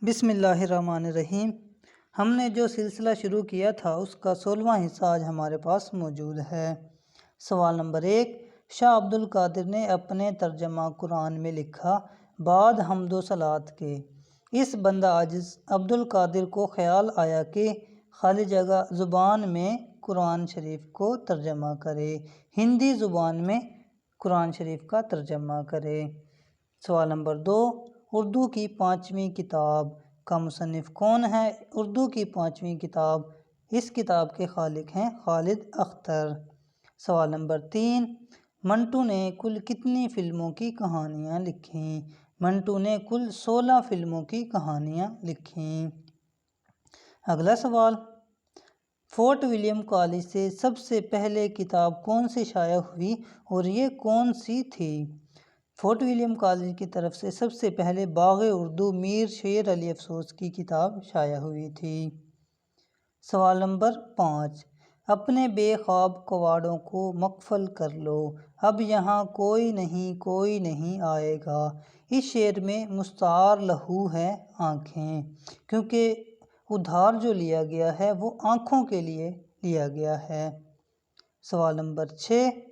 بسم اللہ الرحمن الرحیم۔ ہم نے جو سلسلہ شروع کیا تھا اس کا 16واں حصہ آج ہمارے پاس موجود ہے۔ سوال نمبر 1، شاہ عبد القادر نے اپنے ترجمہ قرآن میں لکھا بعد حمد و صلوات کے اس بندہ عاجز عبد القادر کو خیال آیا کہ خالی جگہ زبان میں قرآن شریف کو ترجمہ کرے، ہندی زبان میں قرآن شریف کا ترجمہ کرے۔ سوال نمبر 2، اردو کی 5ویں کتاب کا مصنف کون ہے؟ اردو کی 5ویں کتاب، اس کتاب کے خالق ہیں خالد اختر۔ سوال نمبر 3، منٹو نے کل کتنی فلموں کی کہانیاں لکھیں؟ منٹو نے کل 16 فلموں کی کہانیاں لکھیں۔ اگلا سوال، فورٹ ولیم کالج سے سب سے پہلے کتاب کون سی شائع ہوئی اور یہ کون سی تھی؟ فورٹ ولیم کالج کی طرف سے سب سے پہلے باغ اردو میر شیر علی افسوس کی کتاب شائع ہوئی تھی۔ سوال نمبر 5، اپنے بے خواب کواڑوں کو مقفل کر لو، اب یہاں کوئی نہیں آئے گا۔ اس شعر میں مستعار لہو ہے آنکھیں، کیونکہ ادھار جو لیا گیا ہے وہ آنکھوں کے لیے لیا گیا ہے۔ سوال نمبر 6،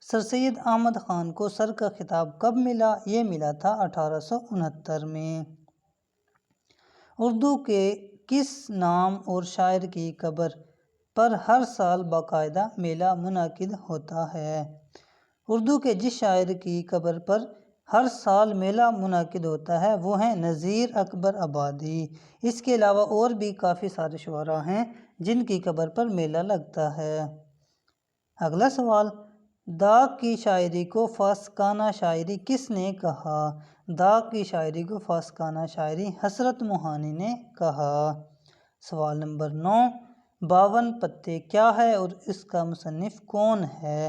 سر سید احمد خان کو سر کا خطاب کب ملا؟ یہ ملا تھا 1869 میں۔ اردو کے کس نام اور شاعر کی قبر پر ہر سال باقاعدہ میلہ منعقد ہوتا ہے؟ اردو کے جس شاعر کی قبر پر ہر سال میلہ منعقد ہوتا ہے وہ ہیں نذیر اکبر آبادی۔ اس کے علاوہ اور بھی کافی سارے شعراء ہیں جن کی قبر پر میلہ لگتا ہے۔ اگلا سوال، داغ کی شاعری کو فاسقانہ شاعری کس نے کہا؟ داغ کی شاعری کو فاسقانہ شاعری حسرت موہانی نے کہا۔ سوال نمبر 9، 52 پتے کیا ہے اور اس کا مصنف کون ہے؟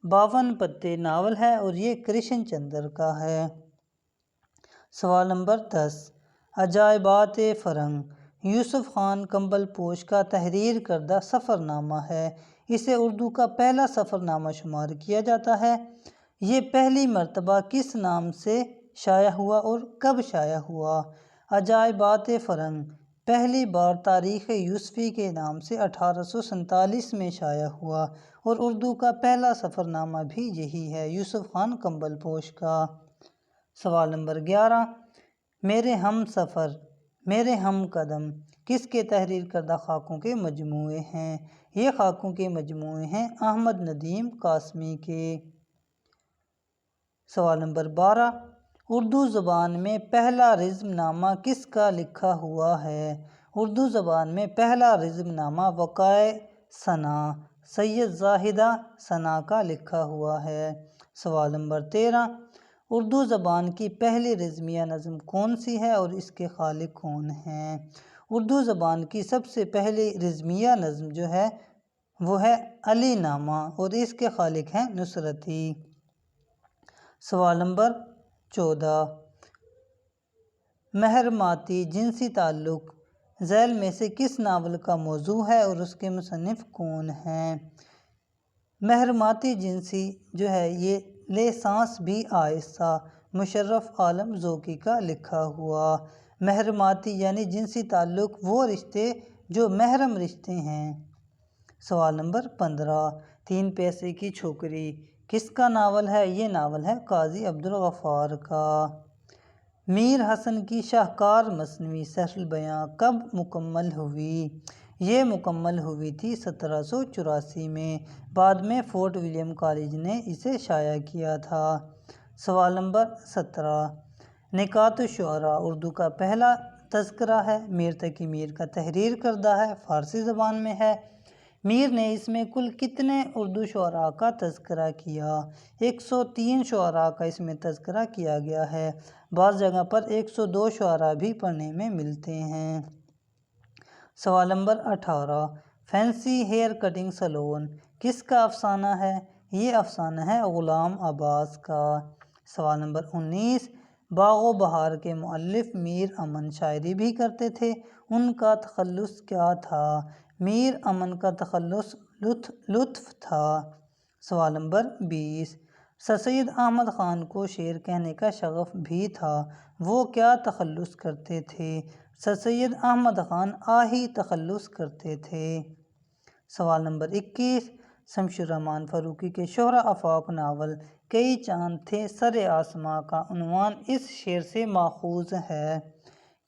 52 پتے ناول ہے اور یہ کرشن چندر کا ہے۔ سوال نمبر 10، عجائبات فرنگ یوسف خان کمبل پوش کا تحریر کردہ سفر نامہ ہے، اسے اردو کا پہلا سفر نامہ شمار کیا جاتا ہے۔ یہ پہلی مرتبہ کس نام سے شائع ہوا اور کب شائع ہوا؟ عجائبات فرنگ پہلی بار تاریخ یوسفی کے نام سے 1847 میں شائع ہوا اور اردو کا پہلا سفر نامہ بھی یہی ہے، یوسف خان کمبل پوش کا۔ سوال نمبر 11، میرے ہم سفر میرے ہم قدم کس کے تحریر کردہ خاکوں کے مجموعے ہیں؟ یہ خاکوں کے مجموعے ہیں احمد ندیم قاسمی کے۔ سوال نمبر 12، اردو زبان میں پہلا رزم نامہ کس کا لکھا ہوا ہے؟ اردو زبان میں پہلا رزم نامہ وقائع ثنا سید زاہدہ ثنا کا لکھا ہوا ہے۔ سوال نمبر 13، اردو زبان کی پہلی رزمیہ نظم کون سی ہے اور اس کے خالق کون ہیں؟ اردو زبان کی سب سے پہلی رزمیہ نظم جو ہے وہ ہے علی نامہ اور اس کے خالق ہیں نصرتی۔ سوال نمبر 14، مہرماتی جنسی تعلق ذیل میں سے کس ناول کا موضوع ہے اور اس کے مصنف کون ہیں؟ مہرماتی جنسی جو ہے یہ لے سانس بھی آہستہ مشرف عالم ذوقی کا لکھا ہوا۔ مہرماتی یعنی جنسی تعلق وہ رشتے جو محرم رشتے ہیں۔ سوال نمبر 15، 3 پیسے کی چھوکری کس کا ناول ہے؟ یہ ناول ہے قاضی عبدالغفار کا۔ میر حسن کی شاہکار مثنوی سحر البیاں کب مکمل ہوئی؟ یہ مکمل ہوئی تھی 1784 میں، بعد میں فورٹ ولیم کالج نے اسے شائع کیا تھا۔ سوال نمبر 17، نکات الشعراء اردو کا پہلا تذکرہ ہے، میر تقی میر کا تحریر کردہ ہے، فارسی زبان میں ہے۔ میر نے اس میں کل کتنے اردو شعراء کا تذکرہ کیا؟ 103 شعراء کا اس میں تذکرہ کیا گیا ہے، بعض جگہ پر 102 شعراء بھی پڑھنے میں ملتے ہیں۔ سوال نمبر 18، فینسی ہیئر کٹنگ سیلون کس کا افسانہ ہے؟ یہ افسانہ ہے غلام عباس کا۔ سوال نمبر 19، باغ و بہار کے مؤلف میر امن شاعری بھی کرتے تھے، ان کا تخلص کیا تھا؟ میر امن کا تخلص لطف تھا۔ سوال نمبر 20، سر سید احمد خان کو شعر کہنے کا شغف بھی تھا، وہ کیا تخلص کرتے تھے؟ سر سید احمد خان آہی تخلص کرتے تھے۔ سوال نمبر 21، شمس الرحمن فاروقی کے شہرہ آفاق ناول کئی چاند تھے سر آسماں کا عنوان اس شعر سے ماخوذ ہے۔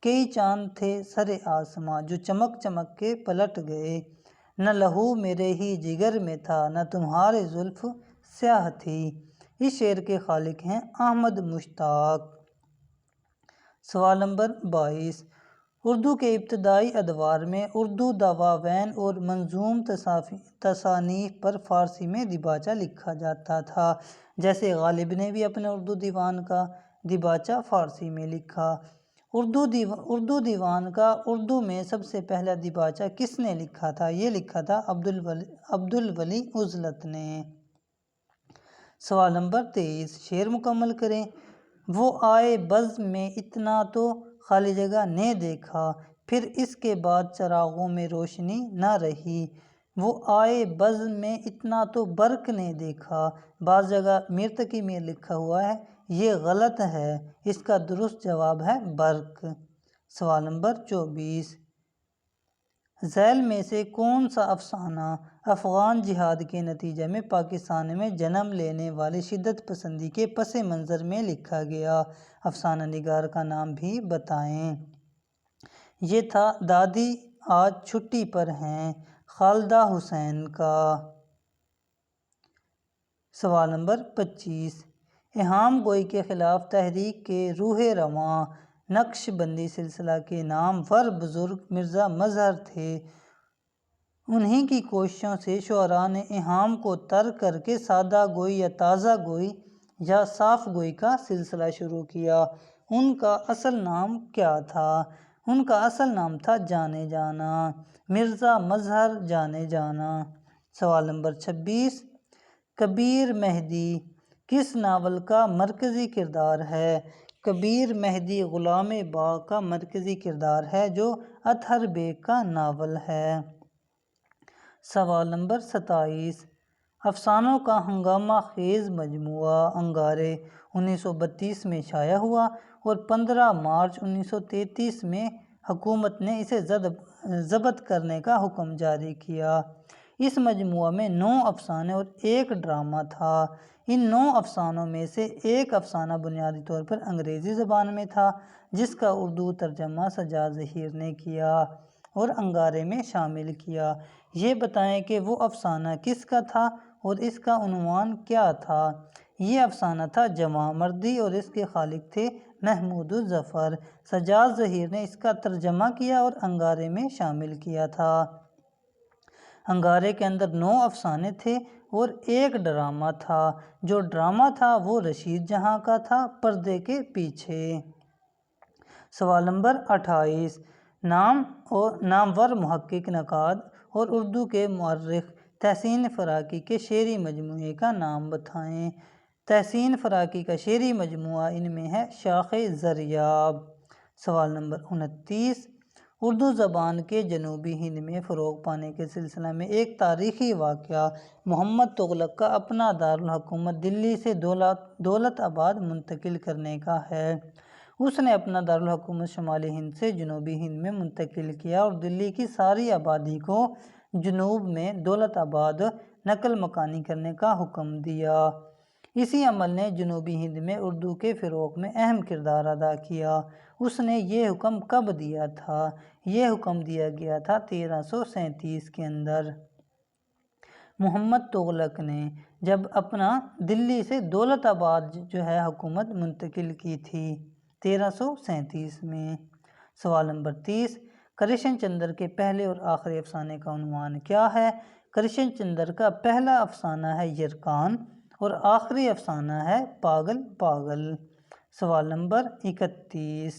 کئی چاند تھے سر آسماں جو چمک چمک کے پلٹ گئے، نہ لہو میرے ہی جگر میں تھا نہ تمہارے زلف سیاہ تھی۔ اس شعر کے خالق ہیں احمد مشتاق۔ سوال نمبر 22، اردو کے ابتدائی ادوار میں اردو دواوین اور منظوم تصانیف پر فارسی میں دیباچہ لکھا جاتا تھا، جیسے غالب نے بھی اپنے اردو دیوان کا دیباچہ فارسی میں لکھا۔ اردو دیوان کا اردو میں سب سے پہلا دیباچہ کس نے لکھا تھا؟ یہ لکھا تھا عبدالولی عزلت نے۔ سوال نمبر 23، شعر مکمل کریں۔ وہ آئے بزم میں اتنا تو خالی جگہ نے دیکھا، پھر اس کے بعد چراغوں میں روشنی نہ رہی۔ وہ آئے بزم میں اتنا تو برق نے دیکھا، بعض جگہ مرتقی میں لکھا ہوا ہے، یہ غلط ہے، اس کا درست جواب ہے برق۔ سوال نمبر 24، ذیل میں سے کون سا افسانہ افغان جہاد کے نتیجے میں پاکستان میں جنم لینے والی شدت پسندی کے پس منظر میں لکھا گیا؟ افسانہ نگار کا نام بھی بتائیں۔ یہ تھا دادی آج چھٹی پر ہیں، خالدہ حسین کا۔ سوال نمبر 25، اہام گوئی کے خلاف تحریک کے روح رواں نقش بندی سلسلہ کے نامور بزرگ مرزا مظہر تھے، انہی کی کوششوں سے شعراء نے اہام کو ترک کر کے سادہ گوئی یا تازہ گوئی یا صاف گوئی کا سلسلہ شروع کیا۔ ان کا اصل نام کیا تھا؟ ان کا اصل نام تھا جانے جانا، مرزا مظہر جانے جانا۔ سوال نمبر 26، کبیر مہدی کس ناول کا مرکزی کردار ہے؟ کبیر مہدی غلام باغ کا مرکزی کردار ہے، جو اطہر بیگ کا ناول ہے۔ سوال نمبر 27، افسانوں کا ہنگامہ خیز مجموعہ انگارے 1932 میں شائع ہوا اور 15 مارچ 1933 میں حکومت نے اسے ضبط کرنے کا حکم جاری کیا۔ اس مجموعہ میں 9 افسانے اور 1 ڈرامہ تھا۔ ان 9 افسانوں میں سے ایک افسانہ بنیادی طور پر انگریزی زبان میں تھا، جس کا اردو ترجمہ سجاد ظہیر نے کیا اور انگارے میں شامل کیا۔ یہ بتائیں کہ وہ افسانہ کس کا تھا اور اس کا عنوان کیا تھا؟ یہ افسانہ تھا جواں مردی اور اس کے خالق تھے محمود الظفر۔ سجاد ظہیر نے اس کا ترجمہ کیا اور انگارے میں شامل کیا تھا۔ انگارے کے اندر 9 افسانے تھے اور 1 ڈرامہ تھا۔ جو ڈرامہ تھا وہ رشید جہاں کا تھا، پردے کے پیچھے۔ سوال نمبر 28، نامور محقق نقاد اور اردو کے مورخ تحسین فراقی کے شعری مجموعے کا نام بتائیں۔ تحسین فراقی کا شعری مجموعہ ان میں ہے شاخ زریاب۔ سوال نمبر 29، اردو زبان کے جنوبی ہند میں فروغ پانے کے سلسلہ میں ایک تاریخی واقعہ محمد تغلق کا اپنا دارالحکومت دلی سے دولت آباد منتقل کرنے کا ہے۔ اس نے اپنا دارالحکومت شمالی ہند سے جنوبی ہند میں منتقل کیا اور دلی کی ساری آبادی کو جنوب میں دولت آباد نقل مکانی کرنے کا حکم دیا۔ اسی عمل نے جنوبی ہند میں اردو کے فروغ میں اہم کردار ادا کیا۔ اس نے یہ حکم کب دیا تھا؟ یہ حکم دیا گیا تھا 1337 کے اندر۔ محمد تغلق نے جب اپنا دلی سے دولت آباد جو ہے حکومت منتقل کی تھی 1337 میں۔ سوال نمبر 30، کرشن چندر کے پہلے اور آخری افسانے کا عنوان کیا ہے؟ کرشن چندر کا پہلا افسانہ ہے یرکان اور آخری افسانہ ہے پاگل پاگل۔ سوال نمبر 31،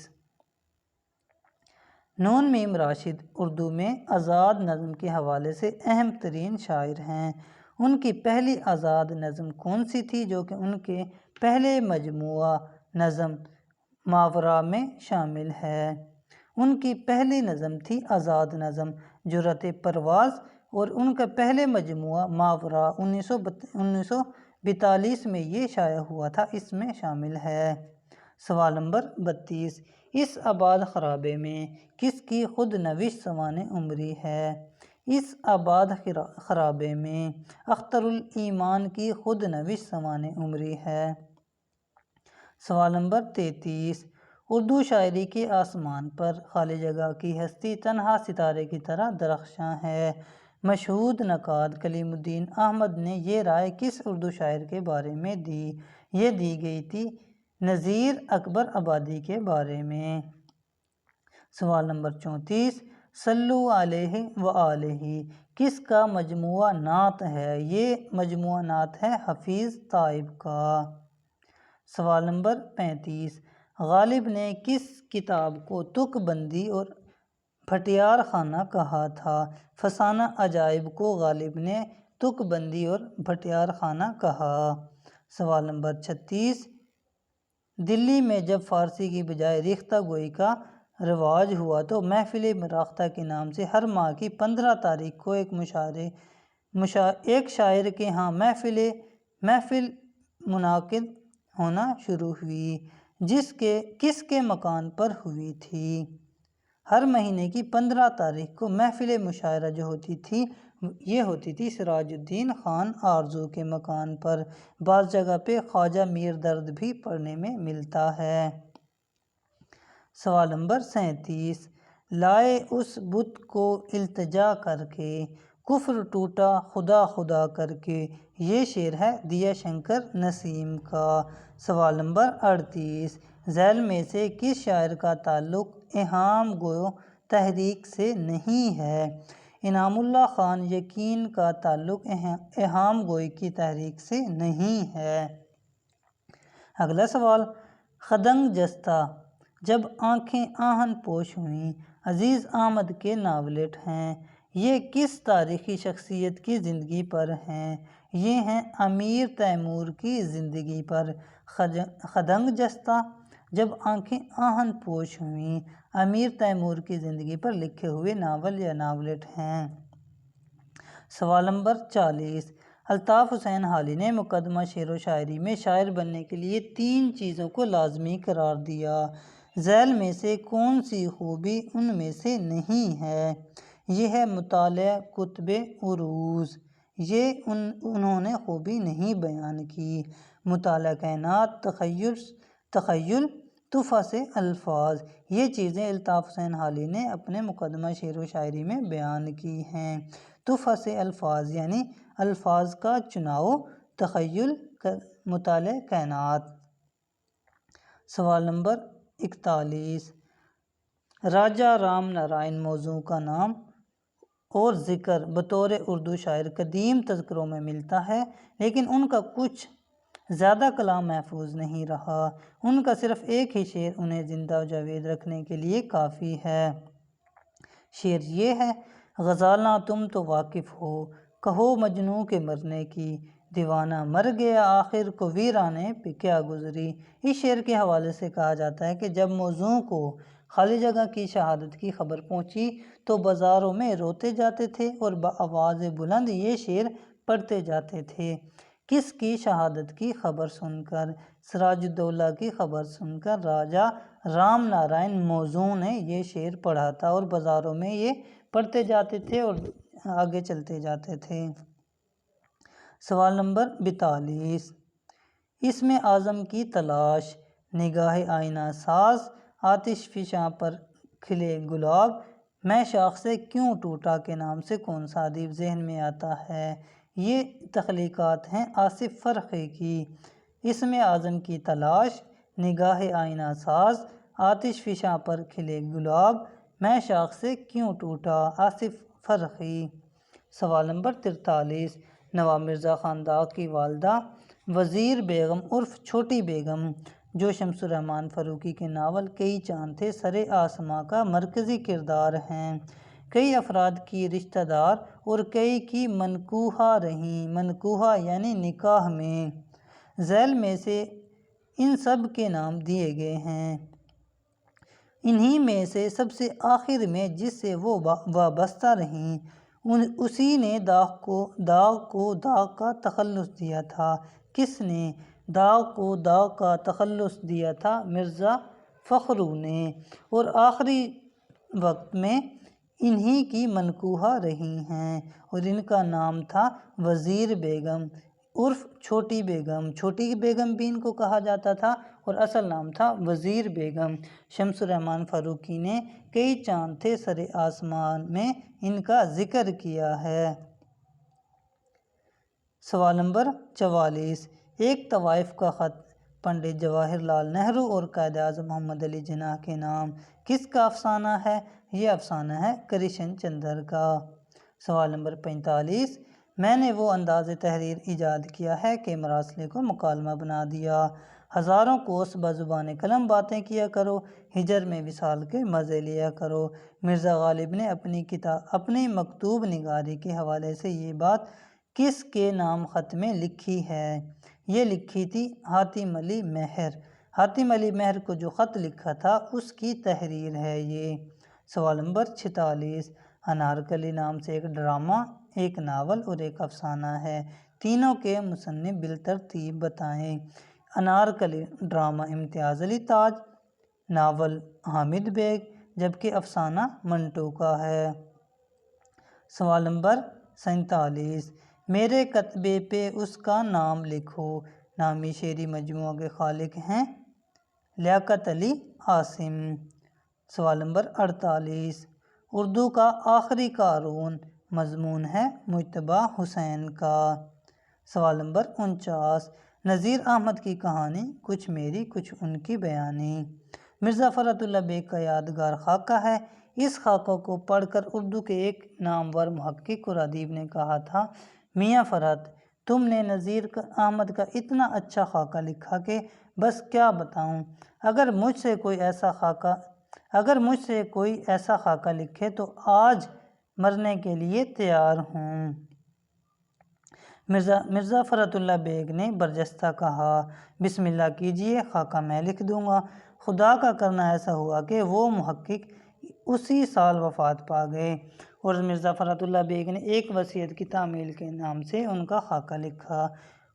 نون میم راشد اردو میں آزاد نظم کے حوالے سے اہم ترین شاعر ہیں۔ ان کی پہلی آزاد نظم کون سی تھی جو کہ ان کے پہلے مجموعہ نظم ماورا میں شامل ہے؟ ان کی پہلی نظم تھی آزاد نظم جرأت پرواز اور ان کا پہلے مجموعہ ماورا 1942 42 میں یہ شائع ہوا تھا، اس میں شامل ہے۔ سوال نمبر 32، اس آباد خرابے میں کس کی خود نوشت سوانح عمری ہے؟ اس آباد خرابے میں اختر الایمان کی خود نوشت سوانح عمری ہے۔ سوال نمبر 33، اردو شاعری کے آسمان پر خالی جگہ کی ہستی تنہا ستارے کی طرح درخشاں ہے۔ مشہود نقاد کلیم الدین احمد نے یہ رائے کس اردو شاعر کے بارے میں دی؟ یہ دی گئی تھی نذیر اکبر آبادی کے بارے میں۔ سوال نمبر 34، صلو علیہ وآلہ کس کا مجموعہ نعت ہے؟ یہ مجموعہ نعت ہے حفیظ طائب کا۔ سوال نمبر 35، غالب نے کس کتاب کو تک بندی اور بھٹیار خانہ کہا تھا؟ فسانہ عجائب کو غالب نے تک بندی اور بھٹیار خانہ کہا۔ سوال نمبر 36، دلی میں جب فارسی کی بجائے ریختہ گوئی کا رواج ہوا تو محفل راختہ کے نام سے ہر ماہ کی 15 تاریخ کو ایک شاعر کے ہاں محفل منعقد ہونا شروع ہوئی، کس کے مکان پر ہوئی تھی؟ ہر مہینے کی 15 تاریخ کو محفل مشاعرہ جو ہوتی تھی یہ ہوتی تھی سراج الدین خان آرزو کے مکان پر۔ بعض جگہ پہ خواجہ میر درد بھی پڑھنے میں ملتا ہے۔ سوال نمبر 37، لائے اس بت کو التجا کر کے کفر ٹوٹا خدا خدا کر کے، یہ شعر ہے دیا شنکر نسیم کا۔ سوال نمبر 38، ذیل میں سے کس شاعر کا تعلق اہام گو تحریک سے نہیں ہے؟ انعام اللہ خان یقین کا تعلق اہام گوئی کی تحریک سے نہیں ہے۔ اگلا سوال، خدنگ جستہ جب آنکھیں آہن پوش ہوئیں عزیز احمد کے ناولٹ ہیں، یہ کس تاریخی شخصیت کی زندگی پر ہیں؟ یہ ہیں امیر تیمور کی زندگی پر۔ خدنگ جستہ جب آنکھیں آہن پوش ہوئیں امیر تیمور کی زندگی پر لکھے ہوئے ناول یا ناولٹ ہیں۔ سوال نمبر 40، الطاف حسین حالی نے مقدمہ شعر و شاعری میں شاعر بننے کے لیے 3 چیزوں کو لازمی قرار دیا، ذیل میں سے کون سی خوبی ان میں سے نہیں ہے؟ یہ ہے مطالعہ کتب عروض، یہ انہوں نے خوبی نہیں بیان کی۔ مطالعہ کائنات، تخیل، تحفہ سے الفاظ، یہ چیزیں الطاف حسین حالی نے اپنے مقدمہ شعر و شاعری میں بیان کی ہیں۔ تحفہ سے الفاظ یعنی الفاظ کا چناؤ، تخیل، مطالعہ کائنات۔ سوال نمبر 41، راجہ رام نارائن موضوع کا نام اور ذکر بطور اردو شاعر قدیم تذکروں میں ملتا ہے، لیکن ان کا کچھ زیادہ کلام محفوظ نہیں رہا۔ ان کا صرف ایک ہی شعر انہیں زندہ و جاوید رکھنے کے لیے کافی ہے۔ شعر یہ ہے، غزالاں تم تو واقف ہو، کہو مجنوں کے مرنے کی، دیوانہ مر گیا آخر کو ویرانے پہ کیا گزری۔ اس شعر کے حوالے سے کہا جاتا ہے کہ جب موزوں کو خالی جگہ کی شہادت کی خبر پہنچی تو بازاروں میں روتے جاتے تھے اور بآواز بلند یہ شعر پڑھتے جاتے تھے۔ کس کی شہادت کی خبر سن کر؟ سراج الدولہ کی خبر سن کر راجہ رام نارائن موزوں نے یہ شعر پڑھا تھا اور بازاروں میں یہ پڑھتے جاتے تھے اور آگے چلتے جاتے تھے۔ سوال نمبر 42، اسم اعظم کی تلاش، نگاہ آئینہ ساز، آتش فشاں پر کھلے گلاب، میں شاخ سے کیوں ٹوٹا کے نام سے کون سا ادیب ذہن میں آتا ہے؟ یہ تخلیقات ہیں آصف فرخی کی۔ اسم اعظم کی تلاش، نگاہ آئینہ ساز، آتش فشاں پر کھلے گلاب، میں شاخ سے کیوں ٹوٹا، آصف فرخی۔ سوال نمبر 43، نواب مرزا خاندان کی والدہ وزیر بیگم عرف چھوٹی بیگم، جو شمس الرحمن فاروقی کے ناول کئی چاند تھے سرے آسماں کا مرکزی کردار ہیں، کئی افراد کی رشتہ دار اور کئی کی منکوحہ رہیں، منکوحہ یعنی نکاح میں، ذیل میں سے ان سب کے نام دیے گئے ہیں۔ انہی میں سے سب سے آخر میں جس سے وہ وابستہ رہیں اسی نے داغ کو داغ کا تخلص دیا تھا، کس نے؟ داغ کو داغ کا تخلص دیا تھا مرزا فخرو نے، اور آخری وقت میں انہی کی منقوہہ رہی ہیں، اور ان کا نام تھا وزیر بیگم عرف چھوٹی بیگم۔ چھوٹی بیگم بھی ان کو کہا جاتا تھا اور اصل نام تھا وزیر بیگم۔ شمس الرحمن فاروقی نے کئی چاند تھے سر آسمان میں ان کا ذکر کیا ہے۔ سوال نمبر 44، ایک طوائف کا خط پنڈت جواہر لال نہرو اور قائد اعظم محمد علی جناح کے نام کس کا افسانہ ہے؟ یہ افسانہ ہے کرشن چندر کا۔ سوال نمبر 45، میں نے وہ انداز تحریر ایجاد کیا ہے کہ مراسلے کو مکالمہ بنا دیا، ہزاروں کوس بزبان قلم باتیں کیا کرو، ہجر میں وصال کے مزے لیا کرو۔ مرزا غالب نے اپنی مکتوب نگاری کے حوالے سے یہ بات کس کے نام خط میں لکھی ہے؟ یہ لکھی تھی حاتم علی مہر۔ حاتم علی مہر کو جو خط لکھا تھا اس کی تحریر ہے یہ۔ سوال نمبر 46، انارکلی نام سے ایک ڈرامہ، ایک ناول اور ایک افسانہ ہے، تینوں کے مصنف بالترتیب بتائیں۔ انارکلی ڈرامہ امتیاز علی تاج، ناول حامد بیگ، جبکہ افسانہ منٹو کا ہے۔ سوال نمبر 47، میرے کتبے پہ اس کا نام لکھو نامی شعری مجموعہ کے خالق ہیں؟ لیاقت علی عاصم۔ سوال نمبر 48، اردو کا آخری قارون مضمون ہے مجتبیٰ حسین کا۔ سوال نمبر 49، نذیر احمد کی کہانی کچھ میری کچھ ان کی بیانی مرزا فرحت اللہ بیگ کا یادگار خاکہ ہے۔ اس خاکہ کو پڑھ کر اردو کے ایک نامور محقق اور ادیب نے کہا تھا، میاں فرحت، تم نے نذیر احمد کا اتنا اچھا خاکہ لکھا کہ بس کیا بتاؤں، اگر مجھ سے کوئی ایسا خاکہ لکھے تو آج مرنے کے لیے تیار ہوں۔ مرزا فرحت اللہ بیگ نے برجستہ کہا، بسم اللہ کیجئے، خاکہ میں لکھ دوں گا۔ خدا کا کرنا ایسا ہوا کہ وہ محقق اسی سال وفات پا گئے اور مرزا فرحت اللہ بیگ نے ایک وصیت کی تعمیل کے نام سے ان کا خاکہ لکھا۔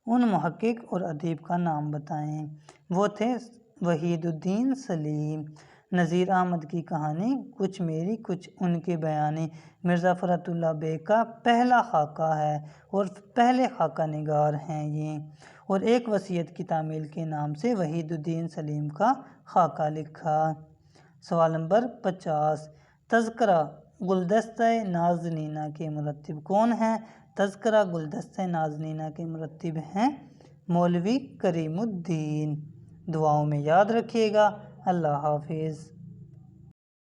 ان محقق اور ادیب کا نام بتائیں۔ وہ تھے وحید الدین سلیم۔ نذیر احمد کی کہانی کچھ میری کچھ ان کی بیانی مرزا فرحت اللہ بیگ کا پہلا خاکہ ہے اور پہلے خاکہ نگار ہیں یہ، اور ایک وصیت کی تعمیل کے نام سے وحید الدین سلیم کا خاکہ لکھا۔ سوال نمبر 50، تذکرہ گلدستہ نازنینہ کے مرتب کون ہیں؟ تذکرہ گلدستہ نازنینہ کے مرتب ہیں مولوی کریم الدین۔ دعاؤں میں یاد رکھیے گا۔ اللہ حافظ۔